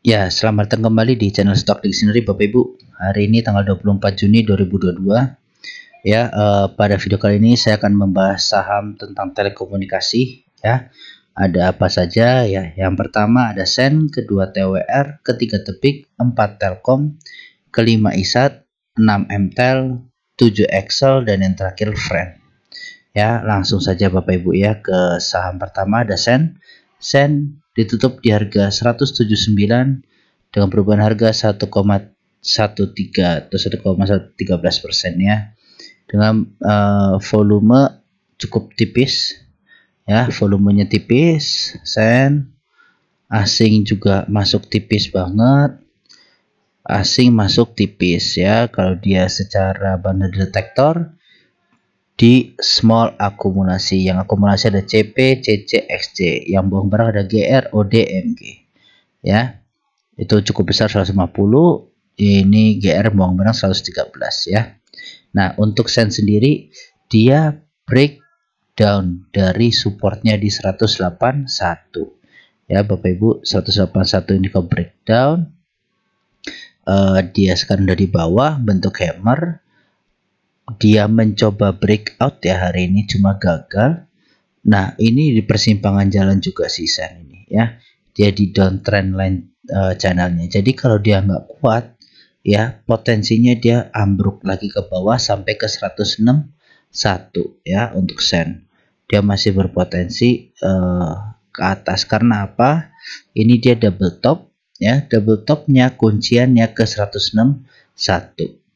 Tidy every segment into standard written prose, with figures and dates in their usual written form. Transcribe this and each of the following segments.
Ya, selamat datang kembali di channel Stock Dictionary Bapak Ibu. Hari ini tanggal 24 Juni 2022. Ya, pada video kali ini saya akan membahas saham tentang telekomunikasi. Ya, ada apa saja? Ya, yang pertama ada Sen, kedua TWR, ketiga Tepik, 4 Telkom, kelima Isat, 6 Mtel, 7 Excel, dan yang terakhir Friend. Ya, langsung saja Bapak Ibu ya ke saham pertama ada Sen. Sen ditutup di harga 179 dengan perubahan harga 1,13 atau 1,13% ya, dengan volume cukup tipis ya, volumenya tipis. Sen asing juga masuk tipis banget, asing masuk tipis ya. Kalau dia secara bundle detektor di small akumulasi, yang akumulasi ada CP, CC, XC, yang buang barang ada GR, OD, MG ya, itu cukup besar 150. Ini GR buang barang 113 ya. Nah, untuk Sen sendiri dia breakdown dari supportnya di 181 ya Bapak Ibu. 181 ini ke breakdown, dia sekarang dari bawah bentuk hammer. Dia mencoba breakout ya hari ini, cuma gagal. Nah, ini di persimpangan jalan juga sih Sen ini ya. Dia di downtrend line channelnya. Jadi kalau dia nggak kuat ya, potensinya dia ambruk lagi ke bawah sampai ke 161 ya. Untuk Sen dia masih berpotensi ke atas. Karena apa? Ini dia double top ya. Double topnya kunciannya ke 161.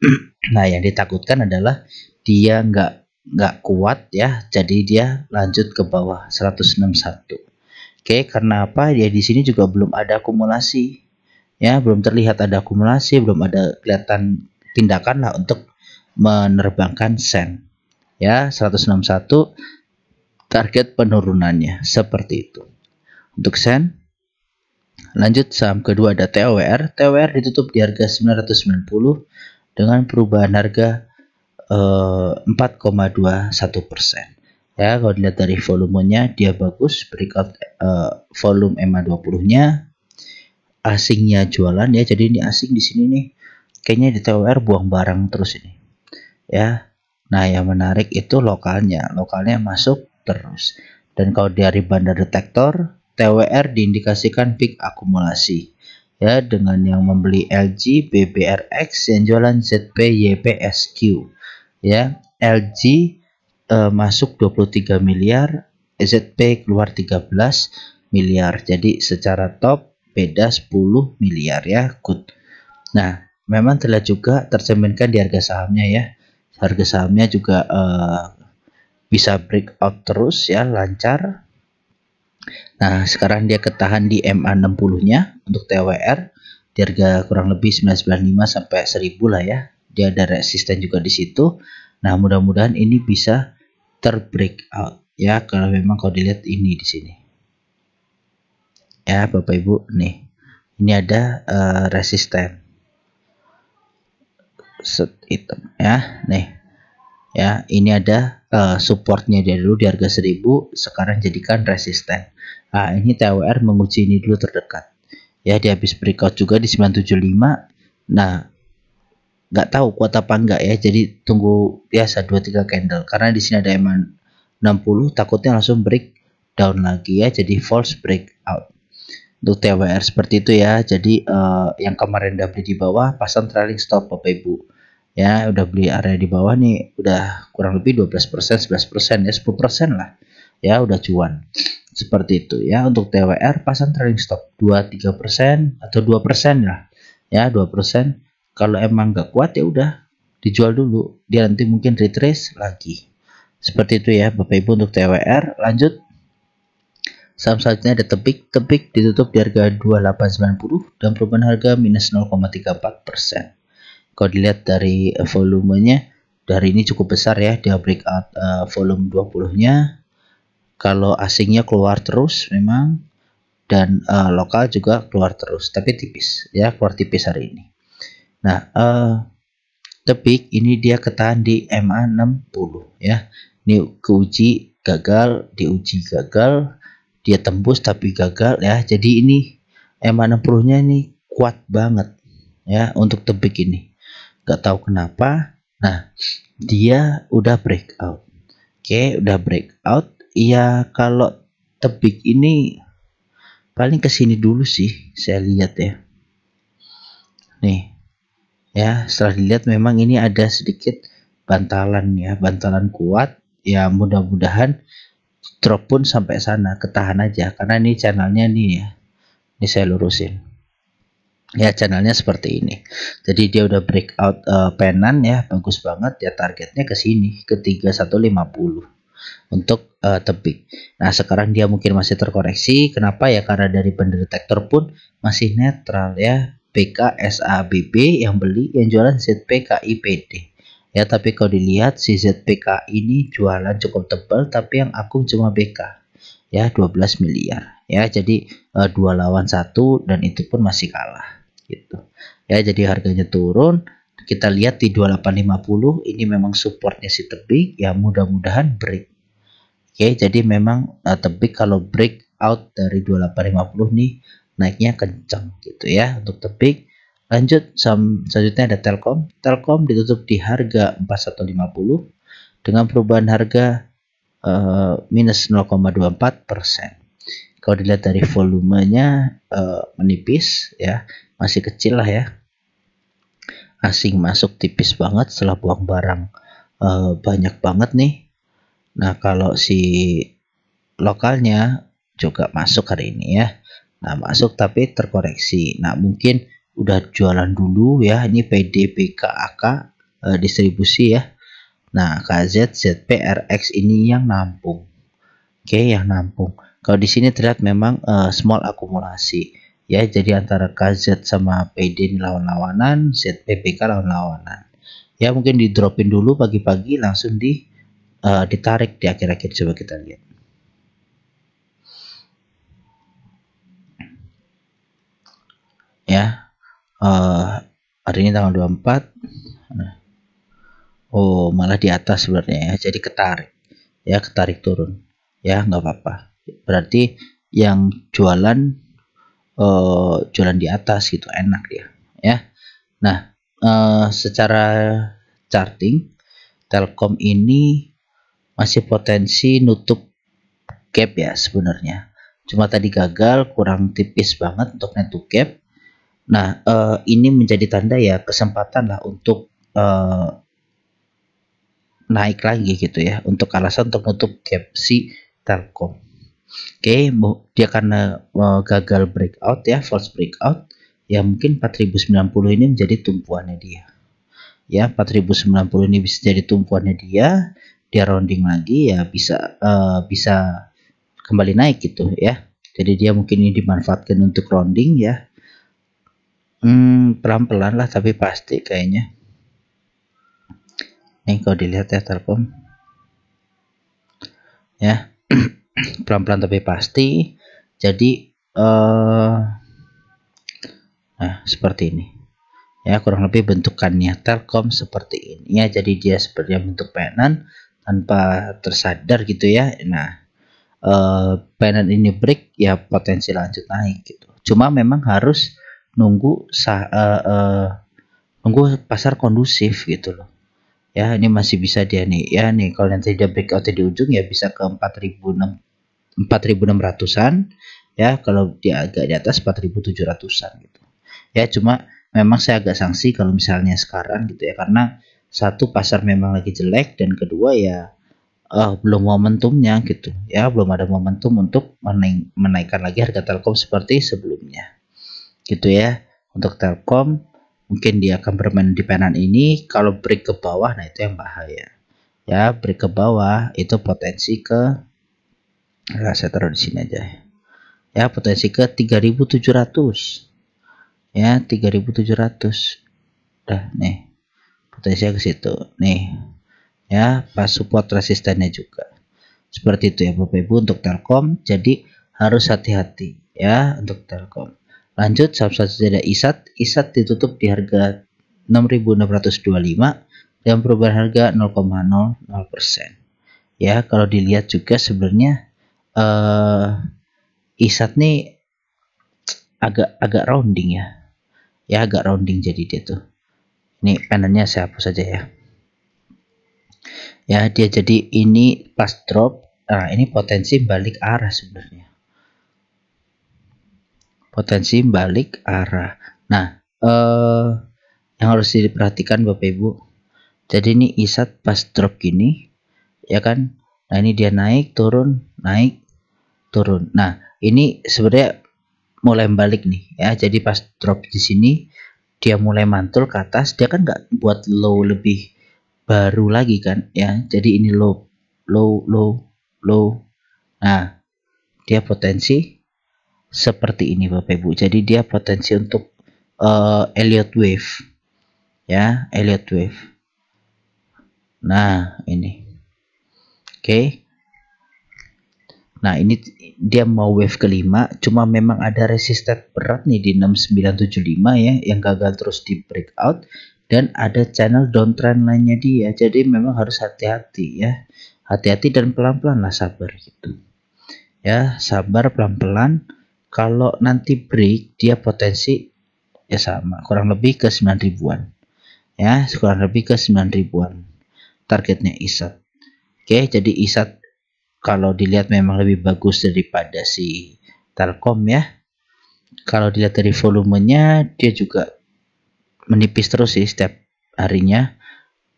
Nah, yang ditakutkan adalah dia nggak kuat ya, jadi dia lanjut ke bawah 161. Oke, karena apa? Ya di sini juga belum ada akumulasi ya, belum terlihat ada akumulasi, belum ada kelihatan tindakan lah untuk menerbangkan Sen ya. 161 target penurunannya, seperti itu untuk Sen. Lanjut saham kedua ada TWR. TWR ditutup di harga 990 dengan perubahan harga 4,21% ya. Kalau dilihat dari volumenya dia bagus, breakout volume MA20 nya. Asingnya jualan ya, jadi ini asing di sini nih kayaknya di TWR buang barang terus ini ya. Nah, yang menarik itu lokalnya masuk terus. Dan kalau dari bandar detektor, TWR diindikasikan peak akumulasi ya, dengan yang membeli LG, BBRX, yang jualan ZP, YP, SQ ya. LG masuk 23 miliar, ZP keluar 13 miliar, jadi secara top beda 10 miliar ya. Good. Nah, memang terlihat juga tercerminkan di harga sahamnya ya. Harga sahamnya juga bisa breakout terus ya, lancar. Nah, sekarang dia ketahan di MA60 nya untuk TWR di harga kurang lebih 995 sampai 1000 lah ya. Dia ada resisten juga di situ. Nah, mudah-mudahan ini bisa terbreakout ya, kalau memang kalau dilihat ini di sini ya Bapak Ibu nih. Ini ada resisten set hitam ya nih ya. Ini ada supportnya dari dulu di harga 1000, sekarang jadikan resisten. Nah, ini TWR menguji ini dulu terdekat ya. Dia habis breakout juga di 975. Nah, nggak tahu kuat apa enggak ya, jadi tunggu biasa 2-3 candle, karena di sini ada MA60, takutnya langsung breakdown lagi ya, jadi false breakout untuk TWR seperti itu ya. Jadi yang kemarin udah beli di bawah, pasang trailing stop Bapak Ibu ya. Udah beli area di bawah nih, udah kurang lebih 12%, 11% ya, 10% lah ya, udah cuan seperti itu ya. Untuk TWR pasang trailing stop 2-3% atau 2% lah ya, 2%. Kalau emang nggak kuat ya udah dijual dulu, dia nanti mungkin retrace lagi seperti itu ya Bapak Ibu untuk TWR. Lanjut saham selanjutnya ada Tepik. Tepik ditutup di harga 2890 dan perubahan harga minus 0,34%. Kalau dilihat dari volumenya dari ini cukup besar ya, dia breakout volume 20 nya. Kalau asingnya keluar terus memang, dan lokal juga keluar terus, tapi tipis ya, keluar tipis hari ini. Nah, Tepik ini dia ketahan di MA60 ya. Ini keuji gagal, diuji gagal, dia tembus tapi gagal ya. Jadi ini MA60 nya ini kuat banget ya untuk tebik ini. Gak tahu kenapa. Nah, dia udah breakout. Oke, udah breakout. Ya kalau tebik ini paling kesini dulu sih, saya lihat ya. Nih, ya setelah dilihat memang ini ada sedikit bantalan ya, bantalan kuat. Ya mudah-mudahan drop pun sampai sana, ketahan aja. Karena ini channelnya nih ya, ini saya lurusin. Ya channelnya seperti ini. Jadi dia udah breakout penan ya, bagus banget ya, targetnya ke sini ke 3150 untuk tebik. Nah sekarang dia mungkin masih terkoreksi. Kenapa ya? Karena dari pendetektor pun masih netral ya. BK SABB yang beli, yang jualan ZPKIPD ya. Tapi kalau dilihat si ZPK ini jualan cukup tebal, tapi yang akung cuma BK ya 12 miliar ya. Jadi 2 lawan 1 dan itu pun masih kalah gitu ya. Jadi harganya turun. Kita lihat di 2850 ini memang supportnya si tebik ya, mudah-mudahan break. Oke, jadi memang tebik kalau breakout dari 2850 nih naiknya kencang gitu ya untuk tebik. Lanjut selanjutnya ada Telkom. Telkom ditutup di harga 4150 dengan perubahan harga minus 0,24%. Kalau dilihat dari volumenya menipis ya, masih kecil lah ya. Asing masuk tipis banget setelah buang barang banyak banget nih. Nah kalau si lokalnya juga masuk hari ini ya. Nah masuk tapi terkoreksi. Nah mungkin udah jualan dulu ya. Ini PDBKAK distribusi ya. Nah KZ ZP RX ini yang nampung. Oke, yang nampung. Kalau di sini terlihat memang small akumulasi ya. Jadi antara KZ sama PD ini lawan-lawanan, ZPBK lawan-lawanan. Ya mungkin di dropin dulu pagi-pagi langsung ditarik di akhir-akhir. Coba kita lihat. Ya, hari ini tanggal 24. Oh malah di atas sebenarnya ya, jadi ketarik turun ya, nggak apa-apa. Berarti yang jualan jualan di atas gitu, enak dia ya. Nah secara charting Telkom ini masih potensi nutup gap ya sebenarnya, cuma tadi gagal, kurang tipis banget untuk net to gap. Nah ini menjadi tanda ya kesempatan lah untuk naik lagi gitu ya, untuk alasan untuk nutup gap si Telkom. Oke, dia karena gagal breakout ya, false breakout ya, mungkin 4090 ini menjadi tumpuannya dia ya. 4090 ini bisa jadi tumpuannya dia rounding lagi ya, bisa kembali naik gitu ya. Jadi dia mungkin ini dimanfaatkan untuk rounding ya. Pelan-pelan lah tapi pasti kayaknya. Nih kalau dilihat ya Telkom ya, pelan-pelan tapi pasti. Jadi nah seperti ini ya, kurang lebih bentukannya Telkom seperti ini ya. Jadi dia sepertinya bentuk penan tanpa tersadar gitu ya. Nah penan ini break ya, potensi lanjut naik gitu. Cuma memang harus nunggu nunggu pasar kondusif gitu loh ya. Ini masih bisa dia nih ya, nih kalau nanti dia breakout di ujung ya bisa ke 4600-an ya. Kalau dia agak di atas 4700-an gitu ya. Cuma memang saya agak sanksi kalau misalnya sekarang gitu ya, karena satu, pasar memang lagi jelek, dan kedua ya belum momentumnya gitu ya, belum ada momentum untuk menaikkan lagi harga Telkom seperti sebelumnya gitu ya. Untuk Telkom mungkin dia akan bermain di penan ini. Kalau break ke bawah, nah itu yang bahaya ya. Break ke bawah itu potensi ke, saya taruh di sini aja ya, potensi ke 3700 ya, 3700. Dah nih potensinya ke situ nih ya, pas support resistennya juga seperti itu ya Bapak Ibu untuk Telkom. Jadi harus hati-hati ya untuk Telkom. Lanjut saham selanjutnya ada ISAT. ISAT ditutup di harga 6.625 dan perubahan harga 0,00% ya. Kalau dilihat juga sebenarnya ISAT nih agak rounding ya. ya, agak rounding jadi dia tuh. Ini panelnya saya hapus saja ya. Ya, dia jadi ini pas drop. Nah, ini potensi balik arah sebenarnya. Potensi balik arah. Nah, yang harus diperhatikan Bapak Ibu. Jadi ini ISAT pas drop gini, ya kan? Nah, ini dia naik, turun, naik, turun. Nah, ini sebenarnya mulai balik nih ya. Jadi pas drop di sini dia mulai mantul ke atas, dia kan nggak buat low lebih baru lagi kan ya. Jadi ini low, low, low, low. Nah, dia potensi seperti ini Bapak Ibu. Jadi dia potensi untuk Elliott wave ya, Elliott wave. Nah, ini. Oke. Nah, ini dia mau wave kelima, cuma memang ada resisten berat nih di 6975 ya, yang gagal terus di breakout, dan ada channel downtrend lainnya dia. Jadi memang harus hati-hati ya. Hati-hati dan pelan-pelan lah, sabar gitu. Ya, sabar pelan-pelan. Kalau nanti break, dia potensi ya sama, kurang lebih ke 9 ribuan. Ya, kurang lebih ke 9 ribuan. Targetnya ISAT. Oke, jadi ISAT kalau dilihat memang lebih bagus daripada si Telkom ya. Kalau dilihat dari volumenya, dia juga menipis terus sih setiap harinya.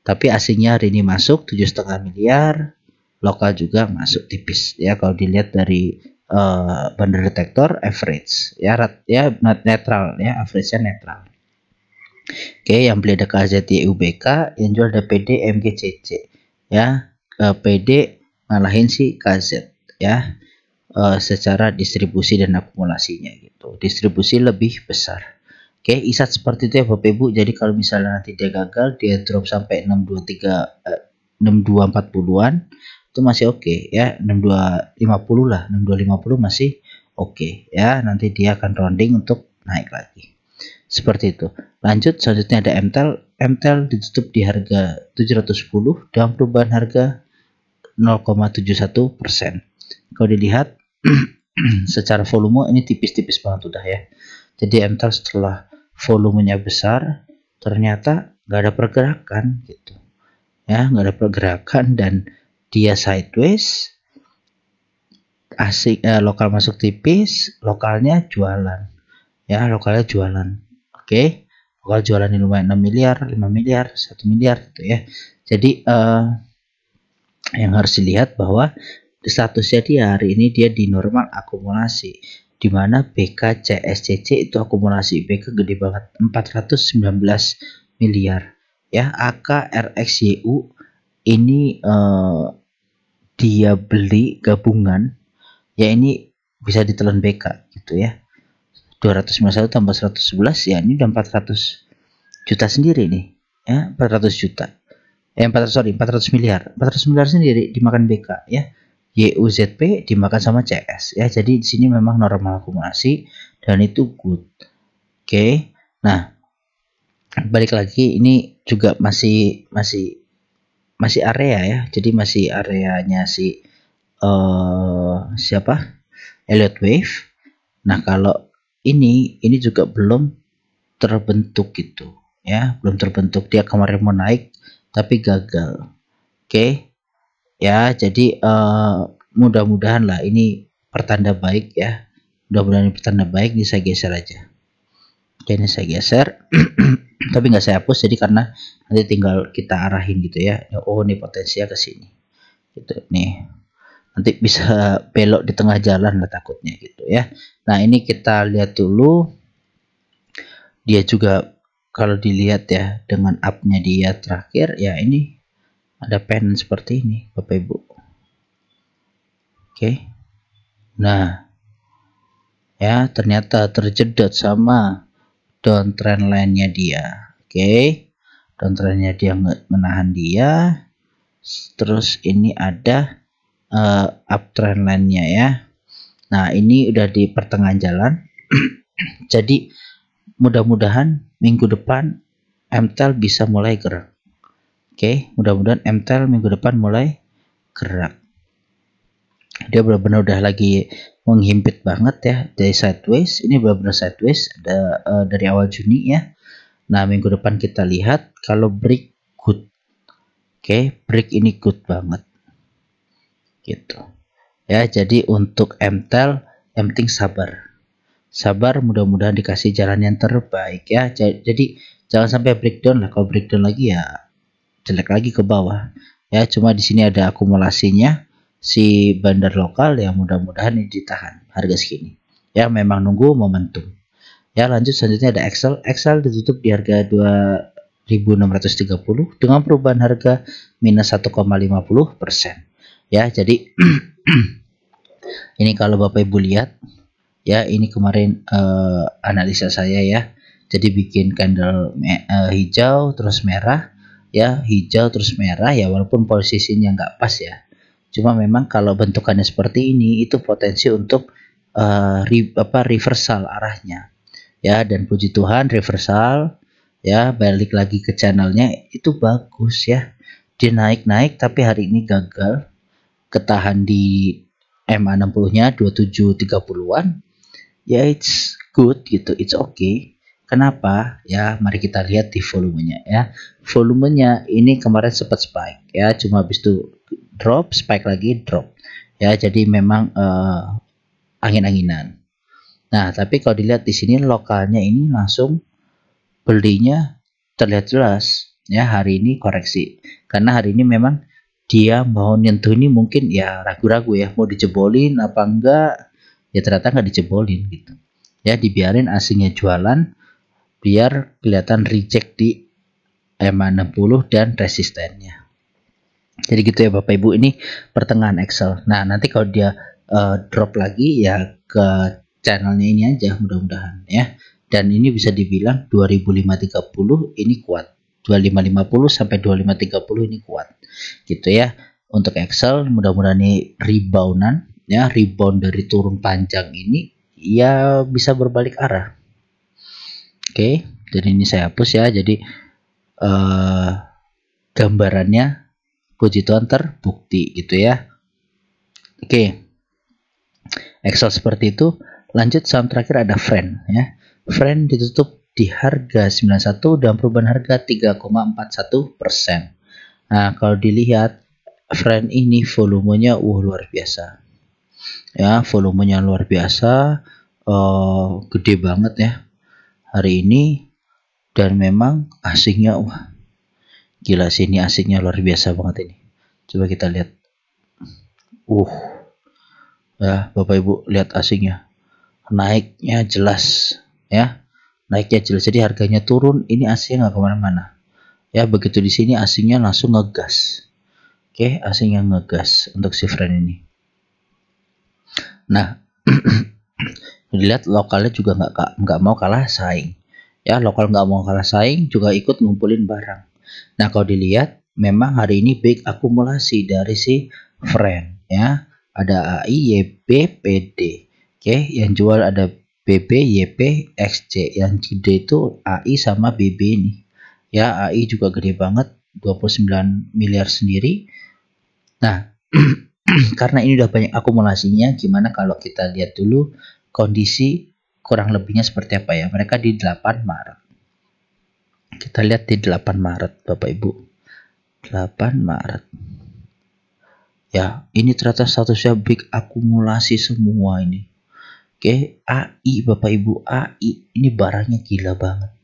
Tapi asingnya hari ini masuk 7,5 miliar, lokal juga masuk tipis ya. Kalau dilihat dari bundle detektor average ya, netral ya, average-nya netral. Oke, yang beli ada KZY UBK, yang jual ada PD MGCC ya. PD ngalahin si KZ ya, secara distribusi dan akumulasinya gitu. Distribusi lebih besar. Oke, ISAT seperti itu ya Bapak Ibu. Jadi kalau misalnya nanti dia gagal, dia drop sampai 6240-an, itu masih oke ya. 6250 lah, 6250 masih oke ya. Nanti dia akan rounding untuk naik lagi. Seperti itu. Lanjut, selanjutnya ada MTEL. MTEL ditutup di harga 710 dengan perubahan harga 0,71%. Kalau dilihat secara volume ini tipis-tipis banget udah ya. Jadi MTEL setelah volumenya besar ternyata nggak ada pergerakan gitu ya, nggak ada pergerakan dan dia sideways. Asik, lokal masuk tipis, lokalnya jualan ya, lokalnya jualan. Oke, lokal jualan ini lumayan 6 miliar, 5 miliar, 1 miliar gitu ya. Jadi yang harus dilihat bahwa statusnya dia hari ini dia di normal akumulasi, di mana BK CSCC itu akumulasi BK gede banget 419 miliar ya. AK RXYU ini dia beli gabungan ya, ini bisa ditelan BK gitu ya. 251 tambah 111 ya, ini udah 400 juta sendiri nih ya, 400 juta. 400 miliar. 400 miliar sendiri dimakan BK ya. YUZP dimakan sama CS ya. Jadi di sini memang normal akumulasi dan itu good. Oke. Nah, balik lagi ini juga masih area ya. Jadi masih areanya si siapa? Elliott wave. Nah, kalau ini juga belum terbentuk gitu ya, belum terbentuk. Dia kemarin mau naik tapi gagal. Oke ya, jadi mudah-mudahan lah ini pertanda baik ya, mudah-mudahan ini pertanda baik. Ini saya geser aja. Oke, ini saya geser tapi nggak saya hapus, jadi karena nanti tinggal kita arahin gitu ya. Oh, ini potensinya ke sini gitu nih, nanti bisa belok di tengah jalan lah takutnya gitu ya. Nah, ini kita lihat dulu. Dia juga kalau dilihat ya dengan up-nya dia terakhir ya, ini ada pen seperti ini Bapak Ibu. Oke. Nah, ya ternyata terjedot sama downtrend line-nya dia. Oke. Downtrend-nya dia menahan dia. Terus ini ada uptrend line-nya ya. Nah, ini udah di pertengahan jalan. Jadi mudah-mudahan minggu depan MTEL bisa mulai gerak. Oke, mudah-mudahan MTEL minggu depan mulai gerak Dia benar-benar udah lagi menghimpit banget ya dari sideways. Ini benar-benar sideways dari awal Juni ya. Nah, minggu depan kita lihat kalau break good. Oke, break ini good banget. Gitu. Ya, jadi untuk MTEL yang penting sabar. Sabar, mudah-mudahan dikasih jalan yang terbaik ya. Jadi jangan sampai breakdown lah. Kalau breakdown lagi ya jelek lagi ke bawah. Ya, cuma di sini ada akumulasinya si bandar lokal yang mudah-mudahan ini ditahan harga segini. Ya, memang nunggu momentum. Ya, lanjut selanjutnya ada Excel. Excel ditutup di harga 2.630 dengan perubahan harga minus 1,50%. Ya, jadi ini kalau Bapak Ibu lihat ya, ini kemarin analisa saya ya. Jadi bikin candle hijau terus merah ya, hijau terus merah ya, walaupun posisinya nggak pas ya. Cuma memang kalau bentukannya seperti ini itu potensi untuk reversal arahnya ya, dan puji Tuhan reversal ya, balik lagi ke channelnya itu bagus ya. Dia naik-naik tapi hari ini gagal, ketahan di MA60-nya 2730-an. Ya, it's good gitu, it's okay. Kenapa? Ya, mari kita lihat di volumenya ya. Volumenya ini kemarin sempat spike ya, cuma habis itu drop, spike lagi, drop. Ya, jadi memang angin-anginan. Nah, tapi kalau dilihat di sini lokalnya ini langsung belinya terlihat jelas ya, hari ini koreksi. Karena hari ini memang dia mau nyentuh ini mungkin ya ragu-ragu ya, mau dijebolin apa enggak. Ya ternyata nggak dijebolin gitu. Ya, dibiarin asingnya jualan biar kelihatan reject di MA60 dan resistennya. Jadi gitu ya Bapak Ibu, ini pertengahan Excel. Nah, nanti kalau dia drop lagi ya ke channelnya ini aja mudah-mudahan ya. Dan ini bisa dibilang 2530 ini kuat. 2550 sampai 2530 ini kuat. Gitu ya. Untuk Excel mudah-mudahan ini reboundan ya, rebound dari turun panjang ini ya bisa berbalik arah. Oke, jadi ini saya hapus ya. Jadi gambarannya puji Tuhan terbukti gitu ya. Oke, Excel seperti itu. Lanjut saham terakhir ada Friend ya. Friend ditutup di harga 91 dan perubahan harga 3,41%. Nah, kalau dilihat Friend ini volumenya luar biasa. Ya, volumenya luar biasa, gede banget ya hari ini, dan memang asingnya gila sih, ini asingnya luar biasa banget ini. Coba kita lihat. Ya, Bapak Ibu lihat asingnya. Naiknya jelas ya. Naiknya jelas. Jadi harganya turun, ini asingnya nggak kemana-mana. Ya, begitu di sini asingnya langsung ngegas. Oke, asingnya ngegas untuk si Friend ini. Nah, dilihat lokalnya juga nggak mau kalah saing. Ya, lokal nggak mau kalah saing juga ikut ngumpulin barang. Nah, kalau dilihat memang hari ini big akumulasi dari si Friend ya. Ada AI, YP, PD. Oke, yang jual ada BB, YP, XC. Yang gede itu AI sama BB ini. Ya, AI juga gede banget, 29 miliar sendiri. Nah, karena ini udah banyak akumulasinya, gimana kalau kita lihat dulu kondisi kurang lebihnya seperti apa ya. Mereka di 8 Maret. Kita lihat di 8 Maret, Bapak Ibu. 8 Maret. Ya, ini ternyata statusnya big akumulasi semua ini. Oke, AI Bapak Ibu, AI ini barangnya gila banget.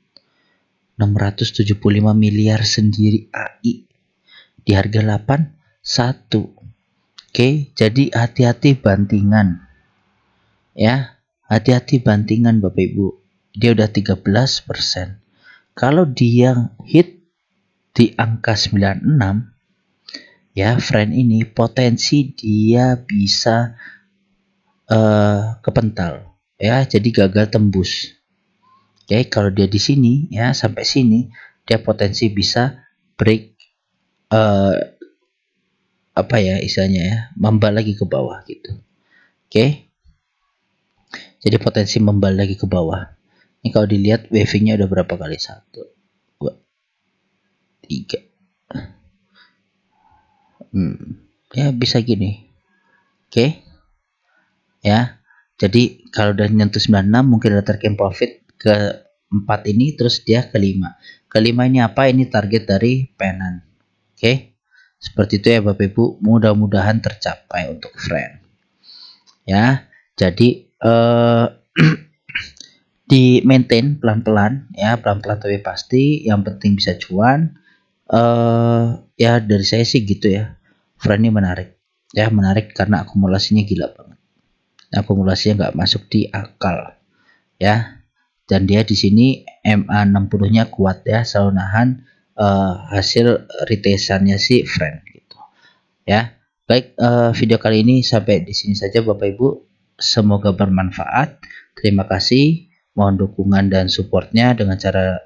675 miliar sendiri AI di harga 81. Oke, jadi hati-hati bantingan. Ya, hati-hati bantingan Bapak Ibu. Dia udah 13%. Kalau dia hit di angka 96, ya, Friend ini potensi dia bisa kepental ya, jadi gagal tembus. Oke, kalau dia di sini ya sampai sini dia potensi bisa break apa ya istilahnya ya, membal lagi ke bawah gitu. Oke, jadi potensi membal lagi ke bawah. Ini kalau dilihat wavingnya udah berapa kali, 1, 2, 3. Ya bisa gini. Oke, ya. Jadi kalau udah nyentuh 96 mungkin ada target profit ke 4 ini, terus dia ke 5. Ke 5 ini apa? Ini target dari penan. Oke. Seperti itu ya Bapak Ibu, mudah-mudahan tercapai untuk friend. Ya. Jadi di maintain pelan-pelan ya, pelan-pelan tapi pasti, yang penting bisa cuan. Ya dari saya sih gitu ya. Friend ini menarik. Ya, menarik karena akumulasinya gila banget. Akumulasinya nggak masuk di akal ya, dan dia di sini MA60-nya kuat ya, selalu nahan hasil retesannya si friend gitu ya. Baik, video kali ini sampai di sini saja Bapak Ibu, semoga bermanfaat. Terima kasih, mohon dukungan dan supportnya dengan cara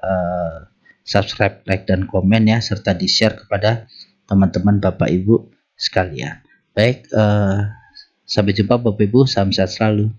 subscribe, like, dan komen ya, serta di share kepada teman-teman Bapak Ibu sekalian. Baik, sampai jumpa Bapak Ibu, salam sehat selalu.